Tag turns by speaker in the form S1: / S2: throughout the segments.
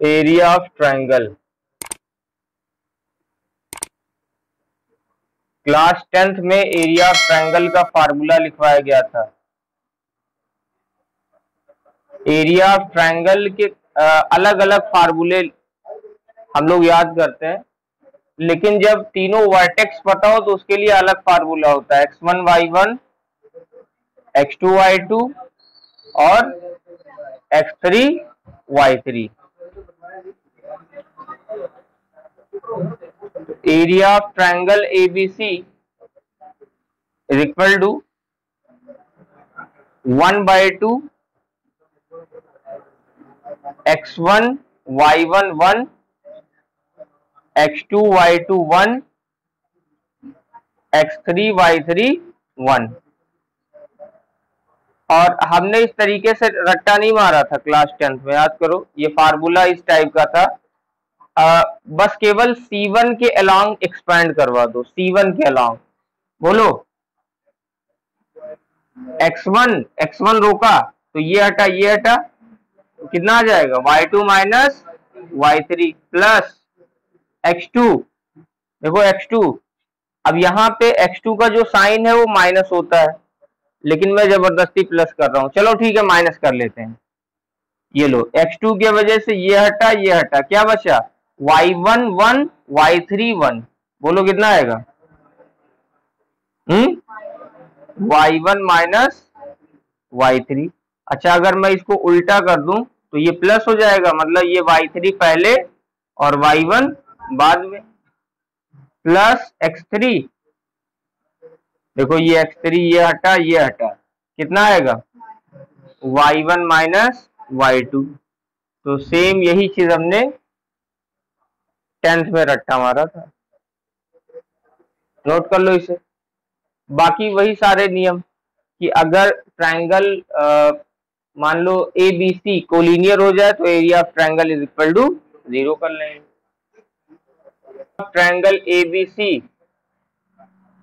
S1: Area of triangle. Class 10th में area of triangle का formula लिखवाया गया था। एरिया ऑफ ट्रायंगल के अलग अलग फार्मूले हम लोग याद करते हैं, लेकिन जब तीनों वर्टेक्स पता हो तो उसके लिए अलग फार्मूला होता है। x1 y1, x2 y2 और x3 y3। Area of triangle ABC is equal to 1/2 x1 y1 1, x2 y2 1, x3 y3 1। और हमने इस तरीके से रट्टा नहीं मारा था क्लास 10th में, याद करो। ये फार्मूला इस टाइप का था, बस केवल C1 के अलोंग एक्सपैंड करवा दो। C1 के अलोंग बोलो, x1 रोका तो ये हटा, ये हटा, तो कितना आ जाएगा y2 minus y3 plus x2। देखो x2, अब यहाँ पे x2 का जो साइन है वो माइनस होता है, लेकिन मैं जबरदस्ती प्लस कर रहा हूं। चलो ठीक है, माइनस कर लेते हैं। ये लो, x2 की वजह से ये हटा, ये हटा, क्या बचा y1 1 y3 1। बोलो कितना आएगा y1 माइनस y3। अच्छा, अगर मैं इसको उल्टा कर दूं तो ये प्लस हो जाएगा, मतलब ये y3 पहले और y1 बाद में, प्लस x3। देखो ये x3, ये हटा, ये हटा, कितना आएगा y1 माइनस y2। तो सेम यही चीज हमने 10th में रट्टा मारा था, नोट कर लो इसे। बाकी वही सारे नियम कि अगर ट्रायंगल मान लो ABC कोलिनियर हो जाए तो area of triangle is equal to 0 कर लेंगे। Triangle ABC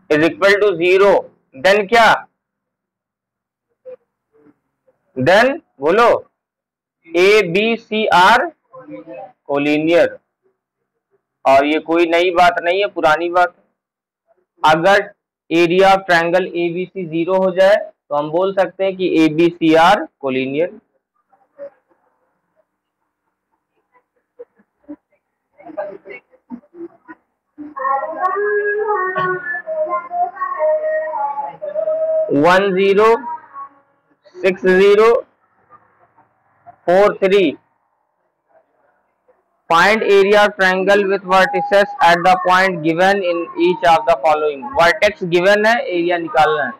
S1: is equal to 0, then क्या, देन बोलो ABC आर कोलिनियर। और ये कोई नई बात नहीं है, पुरानी बात है। अगर एरिया ऑफ ट्रायंगल ABC 0 हो जाए तो हम बोल सकते हैं कि ABC are collinear. One 0 6 0 4 3। Find area of triangle with vertices at the point given in each of the following। Vertex given है, एरिया निकालना है।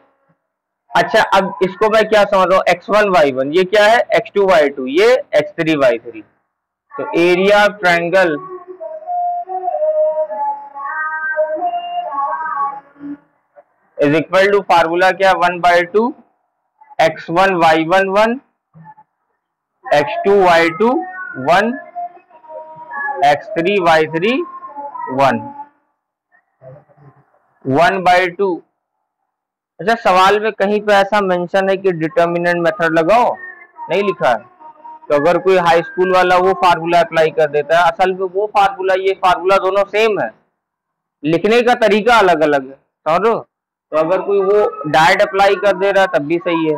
S1: अच्छा, अब इसको मैं क्या समझ रहा हूँ, x1 y1, ये क्या है x2 y2, ये x3 y3। तो area of triangle is equal to formula क्या, 1/2 x1 y1 1, x2 y2 1, x3 y3 1, 1/2। अच्छा, सवाल में कहीं पे ऐसा मेंशन है कि डिटर्मिनेंट मेथड लगाओ, नहीं लिखा है। तो अगर कोई हाई स्कूल वाला वो फार्मूला अप्लाई कर देता है, असल में वो फार्मूला ये फार्मूला दोनों सेम है, लिखने का तरीका अलग अलग है, समझो। तो अगर कोई वो डायरेक्ट अप्लाई कर दे रहा है तब भी सही है,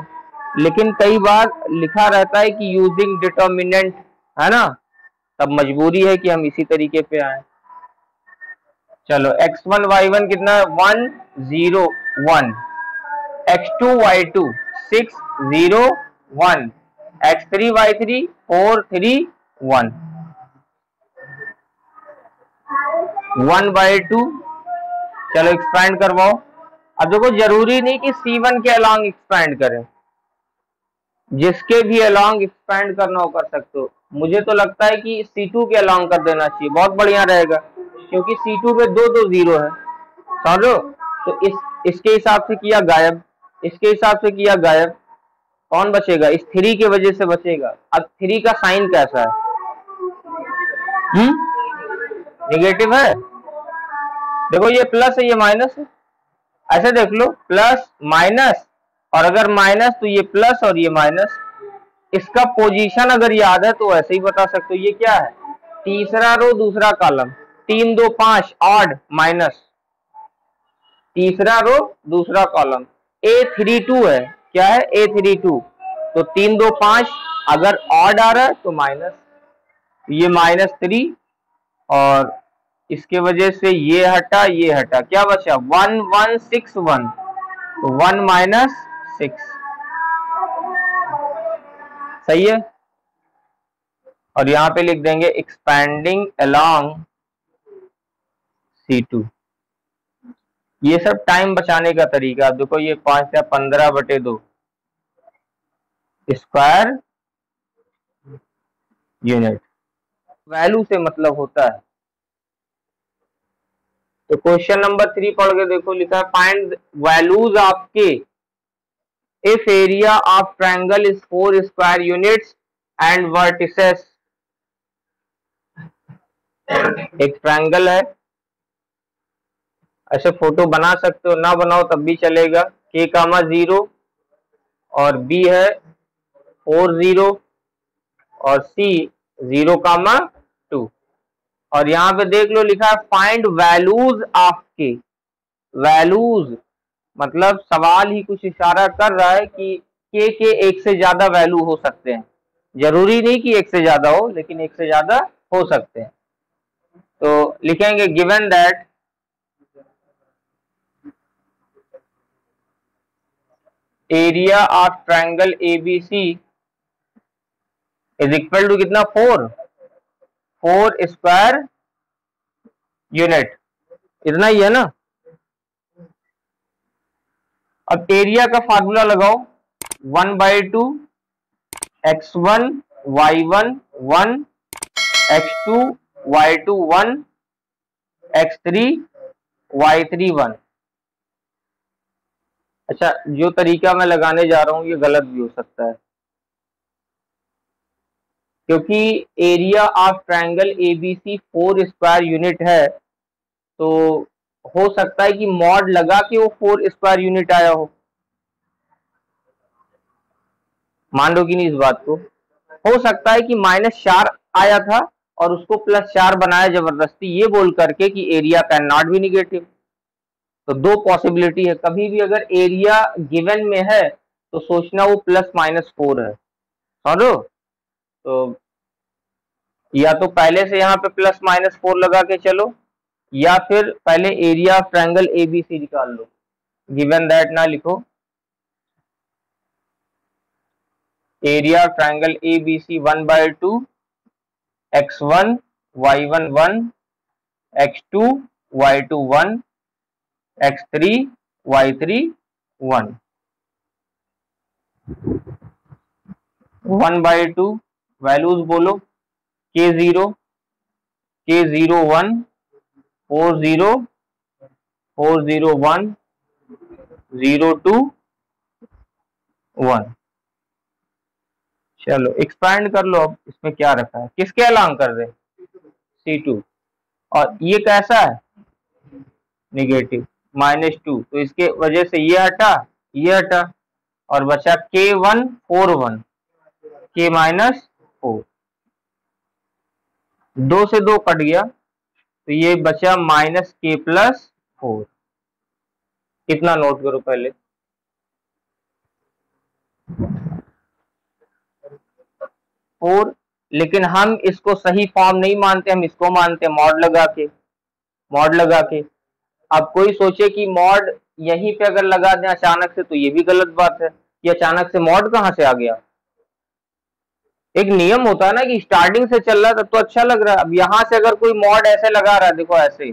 S1: लेकिन कई बार लिखा रहता है कि यूजिंग डिटर्मिनेंट, है ना, तब मजबूरी है कि हम इसी तरीके पे आए। चलो, x1 y1 कितना है 1 0 1, x2 y2 6 0 1, x3 y3 4 3 1, 1/2। चलो एक्सपैंड करवाओ। अब देखो, जरूरी नहीं कि C1 के अलोंग एक्सपैंड करें, जिसके भी अलोंग एक्सपैंड करना हो कर सकते हो। मुझे तो लगता है कि C2 के अलोंग कर देना चाहिए, बहुत बढ़िया रहेगा, क्योंकि C2 पे 2 0 है, समझो। तो इसके हिसाब से किया गायब, इसके हिसाब से किया गायब, कौन बचेगा, इस 3 के वजह से बचेगा। अब 3 का साइन कैसा है, नेगेटिव है। देखो ये प्लस है, ये माइनस है, ऐसे देख लो, प्लस माइनस, और अगर माइनस तो ये प्लस और ये माइनस। इसका पोजीशन अगर याद है तो ऐसे ही बता सकते हो। ये क्या है, तीसरा रो दूसरा कॉलम, 3 2 5 ऑड माइनस, तीसरा रो दूसरा कॉलम, A32 है, क्या है A32, तो 3 2 5 अगर ऑड आ रहा है तो माइनस, ये -3 और इसके वजह से ये हटा क्या बचा 1161, तो 1 - 6 सही है। और यहां पे लिख देंगे एक्सपैंडिंग अलोंग C2। ये सब टाइम बचाने का तरीका, देखो ये 5 या 15/2 स्क्वायर यूनिट वैल्यू से मतलब होता है। तो क्वेश्चन नंबर 3 पढ़ के देखो, लिखा है फाइंड वैल्यूज ऑफ के if area of triangle is 4 square units and vertices. एक ट्रायंगल है, ऐसे फोटो बना सकते हो, ना बनाओ तब भी चलेगा, k, 0 और b है 4 0 और c 0, 2 और यहाँ पे देख लो लिखा है फाइंड वैल्यूज ऑफ के। वैल्यूज मतलब सवाल ही कुछ इशारा कर रहा है कि के एक से ज्यादा वैल्यू हो सकते हैं, जरूरी नहीं कि एक से ज्यादा हो, लेकिन एक से ज्यादा हो सकते हैं। तो लिखेंगे given that area of triangle ABC is equal to कितना 4 स्क्वायर यूनिट, इतना ही है ना। अब एरिया का फार्मूला लगाओ, 1/2 x1 y1 1 x2 y2 1 x3 y3 1। अच्छा, जो तरीका मैं लगाने जा रहा हूं ये गलत भी हो सकता है, क्योंकि area of triangle ABC 4 square unit है, तो हो सकता है कि मॉड लगा के वो 4 स्क्वायर यूनिट आया हो। मान लो कि नहीं इस बात को, हो सकता है कि -4 आया था और उसको +4 बनाया जबरदस्ती, ये बोल करके कि area can not be negative. तो दो पॉसिबिलिटी है, कभी भी अगर एरिया गिवन में है तो सोचना वो +-4 है, समझो। तो या तो पहले से यहाँ पे +-4 लगा के चलो, या फिर पहले एरिया ऑफ ट्रायंगल ABC निकाल लो। गिवन दैट ना लिखो, area of triangle ABC 1/2 x1 y1 1 x2 y2 1 x3 y3 1 1/2 values बोलो, k0 1 4 0 4 0 1 0 2 1। चलो एक्सपैंड कर लो, अब इसमें क्या रखा है, किसके अलांग कर रहे C2, और ये कैसा है निगेटिव -2, तो इसके वजह से ये हटा और बचा K1 4 1 K -4, 2 से 2 कट गया, तो ये बचा -K+4। कितना नोट करो पहले, 4, लेकिन हम इसको सही फॉर्म नहीं मानते, हम इसको मानते हैं मॉड लगा के। अब कोई सोचे कि मॉड यहीं पे अगर लगा दें अचानक से, तो ये भी गलत बात है कि अचानक से मॉड कहां से आ गया। एक नियम होता है ना कि स्टार्टिंग से चल रहा था तो अच्छा लग रहा है, अब यहां से अगर कोई मॉड ऐसे लगा रहा है, देखो ऐसे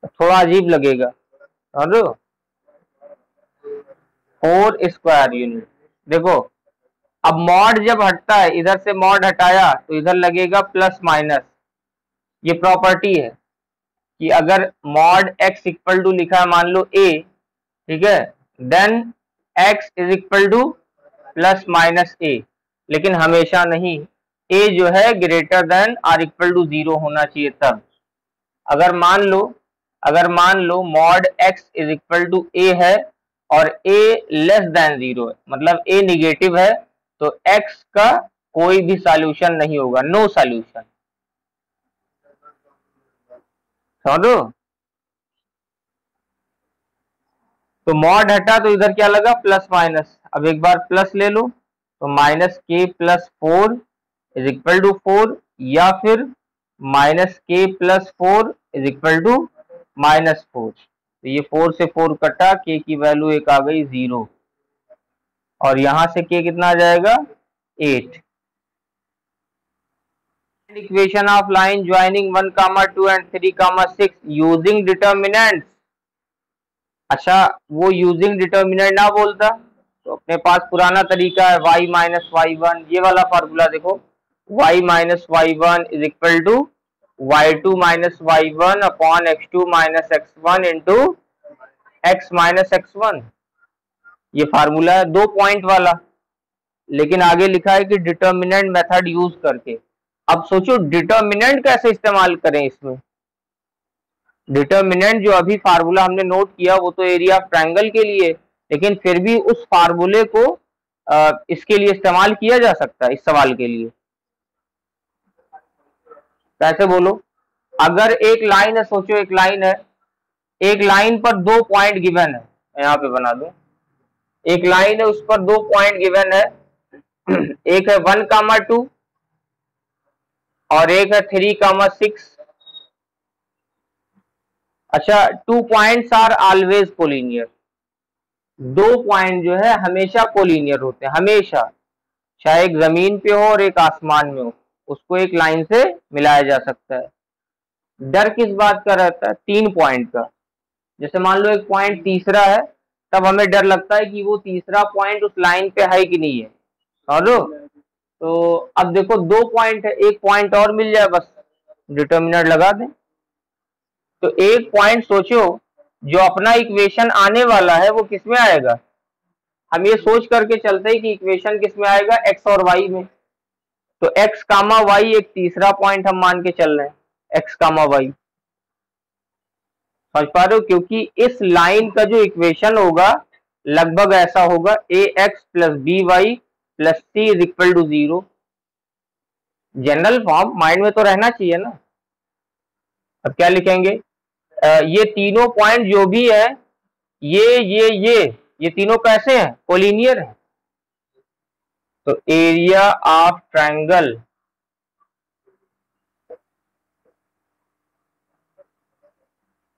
S1: थोड़ा अजीब लगेगा, समझो। 4 स्क्वायर यूनिट, देखो अब मॉड जब हटता है, इधर से मॉड हटाया तो इधर लगेगा +-। ये प्रॉपर्टी है कि अगर मॉड x इक्वल टू लिखा है मान लो a, ठीक है, then x is equal to +-a, लेकिन हमेशा नहीं, a जो है greater than or equal to 0 होना चाहिए तब। अगर मान लो mod x is equal to a है और a लेस देन 0 है, मतलब a निगेटिव है, तो x का कोई भी सॉल्यूशन नहीं होगा, नो सॉल्यूशन। समझो? तो मॉड हटा तो इधर क्या लगा, प्लस माइनस। अब एक बार प्लस ले लो, तो माइनस के प्लस 4 इज इक्वल टू 4, या फिर माइनस के प्लस 4 इज इक्वल टू -4। तो ये 4 से 4 कटा, के की वैल्यू एक आ गई 0, और यहां से के कितना आ जाएगा 8। Equation of line joining 1, 2 and 3, 6 using determinants. अच्छा, वो यूजिंग डिटर्मिनेंट ना बोलता तो अपने पास पुराना तरीका है, y माइनस y1, ये वाला फार्मूला देखो, y minus y1 is equal to y2 minus y1 upon x2 minus x1 into x minus x1। ये फार्मूला है 2 पॉइंट वाला, लेकिन आगे लिखा है कि डिटर्मिनेंट मेथड यूज करके। अब सोचो डिटर्मिनेंट कैसे इस्तेमाल करें इसमें। डिटर्मिनेंट जो अभी फार्मूला हमने नोट किया वो तो एरिया ऑफ ट्रायंगल के लिए, लेकिन फिर भी उस फार्मूले को इसके लिए इस्तेमाल किया जा सकता है, इस सवाल के लिए। कैसे बोलो? अगर एक लाइन है, सोचो एक लाइन है, एक लाइन पर 2 पॉइंट गिवन है, यहां पे बना दो, एक लाइन है उस पर 2 पॉइंट गिवन है, एक है 1, 2 और एक है 3, 6। अच्छा, 2 points are always collinear. 2 point जो है हमेशा कोलिनियर होते हैं, हमेशा, चाहे एक जमीन पे हो और एक आसमान में हो, उसको एक लाइन से मिलाया जा सकता है। डर किस बात का रहता है? 3 पॉइंट का। जैसे मान लो एक पॉइंट तीसरा है, तब हमें डर लगता है कि वो तीसरा पॉइंट उस लाइन पे है कि नहीं है। समझो? तो अब देखो 2 पॉइंट है, एक पॉइंट और मिल जाए बस डिटर्मिनेंट लगा दें। तो एक पॉइंट सोचो जो अपना इक्वेशन आने वाला है वो किस में आएगा। हम ये सोच करके चलते हैं कि इक्वेशन किस में आएगा, एक्स और वाई में। तो एक्स कामा वाई एक तीसरा पॉइंट हम मान के चल रहे हैं, एक्स कामा वाई। समझ पा रहे हो? क्योंकि इस लाइन का जो इक्वेशन होगा लगभग ऐसा होगा, a x plus b y plus c is equal to 0। General form mind में तो रहना चाहिए ना। अब क्या लिखेंगे? ये तीनों पॉइंट जो भी है, ये तीनों कैसे हैं? कोलिनियर है। तो area of triangle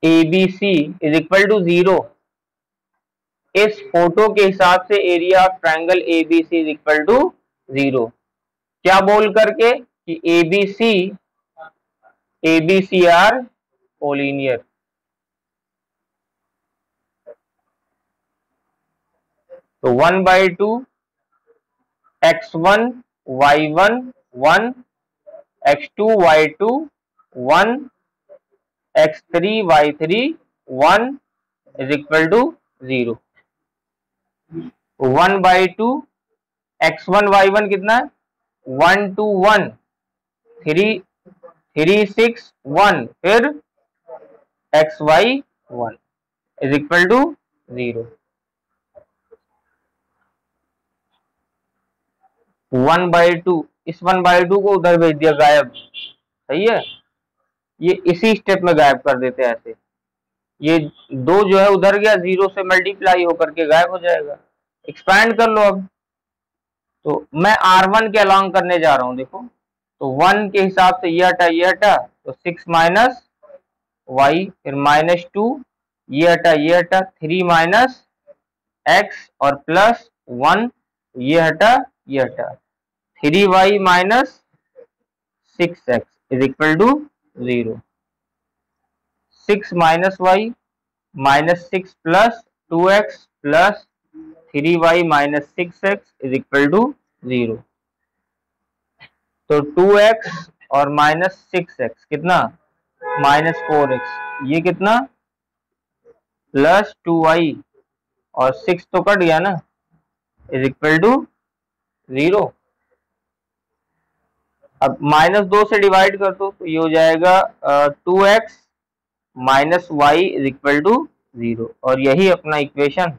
S1: ABC is equal to 0। इस फोटो के हिसाब से area of triangle ABC is equal to 0। क्या बोल करके? कि ABC आर कोलिनियर। तो 1/2 x1 y1 1, x2 y2 1, x3 y3 1 is equal to 0। 1/2 x1 y1 कितना है? 1 2 1 3 3 6 1, फिर xy 1 इज इक्वल टू 0। 1/2, इस 1/2 को उधर भेज दिया गायब। सही है? ये इसी स्टेप में गायब कर देते हैं ऐसे। ये 2 जो है उधर गया, 0 से मल्टीप्लाई होकर के गायब हो जाएगा। एक्सपैंड कर लो अब। तो मैं R1 के अलॉन्ग करने जा रहा हूं, देखो। तो 1 के हिसाब से ये हटा, तो 6 माइनस वाई, फिर -2, ये हटा, 3 माइनस एक्स और प्लस 1, ये हटा, 3y minus 6x is equal to 0। 6 minus y minus 6 plus 2x plus 3y minus 6x is equal to 0। तो 2x और माइनस 6x कितना? -4x। ये कितना? प्लस 2y और 6 तो कट गया ना, इज इक्वल टू 0। अब -2 से डिवाइड कर दो, तो ये हो जाएगा 2x minus y is equal to 0। और यही अपना इक्वेशन